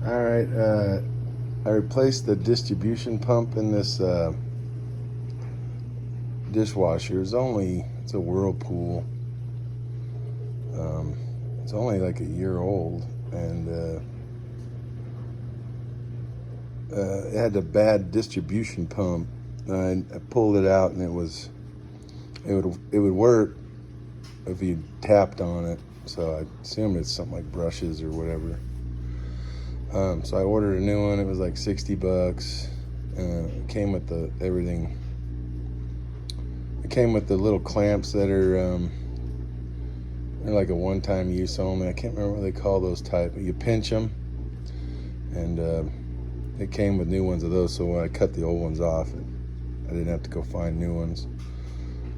All right, I replaced the distribution pump in this dishwasher. It's a Whirlpool. Um, it's only like a year old, and it had a bad distribution pump. I pulled it out, and it would work if you tapped on it. So I assumed it's something like brushes or whatever. So I ordered a new one. It was like $60. It came with everything. It came with the little clamps that they're like a one-time use only. I can't remember what they call those type. You pinch them, and it came with new ones of those. So when I cut the old ones off, I didn't have to go find new ones.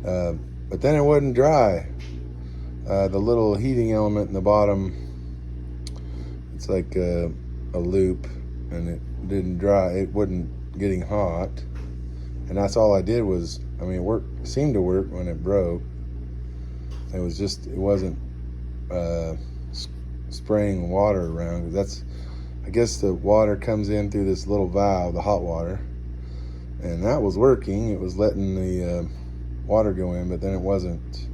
But then it wouldn't dry. The little heating element in the bottom, it's like a loop, and it didn't dry. It wasn't getting hot, and that's all I did was, it seemed to work when it broke. It wasn't spraying water around. I guess the water comes in through this little valve, the hot water, and that was working. It was letting the water go in, but then it wasn't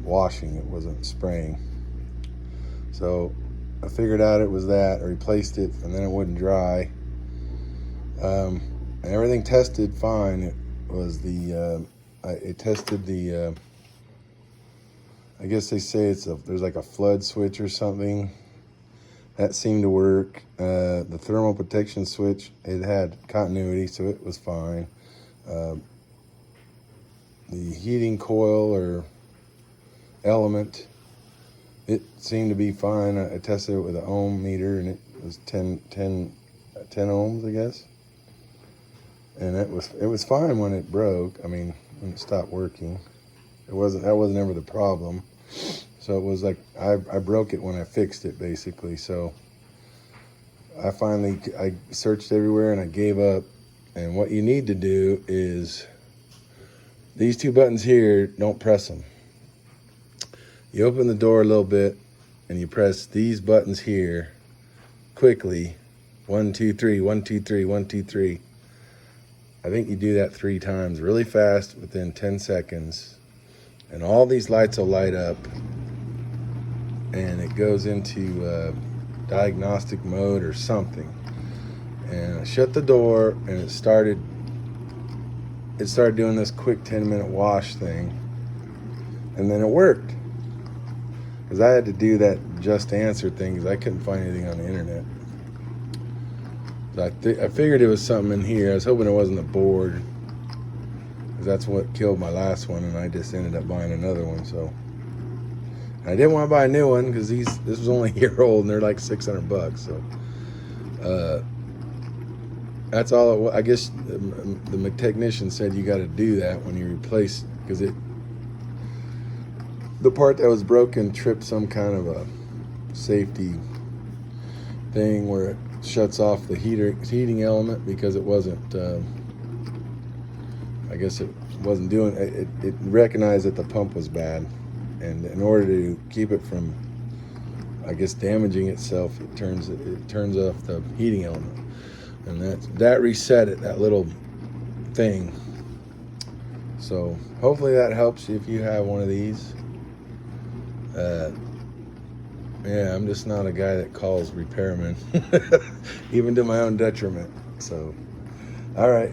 washing. It wasn't spraying. So I figured out it was that. I replaced it, and then it wouldn't dry. And everything tested fine. It tested the. I guess they say there's like a flood switch or something. That seemed to work. The thermal protection switch, it had continuity, so it was fine. The heating coil or element, it seemed to be fine. I tested it with an ohm meter, and it was 10 ohms, I guess. And it was fine when it broke. When it stopped working. That wasn't ever the problem. So it was like I broke it when I fixed it, basically. So I searched everywhere and I gave up. And what you need to do is these two buttons here, don't press them. You open the door a little bit and you press these buttons here quickly. 1, 2, 3, 1, 2, 3, 1, 2, 3. I think you do that 3 times really fast within 10 seconds. And all these lights will light up, and it goes into diagnostic mode or something. And I shut the door, and it started doing this quick 10-minute wash thing, and then it worked. Because I had to do that just answer thing because I couldn't find anything on the internet. So I figured it was something in here. I was hoping it wasn't a board, because that's what killed my last one, and I just ended up buying another one. So I didn't want to buy a new one because this was only a year old, and they're like $600. So that's all it was. I guess the technician said you got to do that when you replace, because the part that was broken tripped some kind of a safety thing where it shuts off the heating element, because it wasn't. I guess it wasn't doing it. It recognized that the pump was bad, and in order to keep it from, I guess, damaging itself, it turns off the heating element, and that reset it, that little thing. So hopefully that helps you if you have one of these. Yeah, I'm just not a guy that calls repairmen, even to my own detriment. So, all right.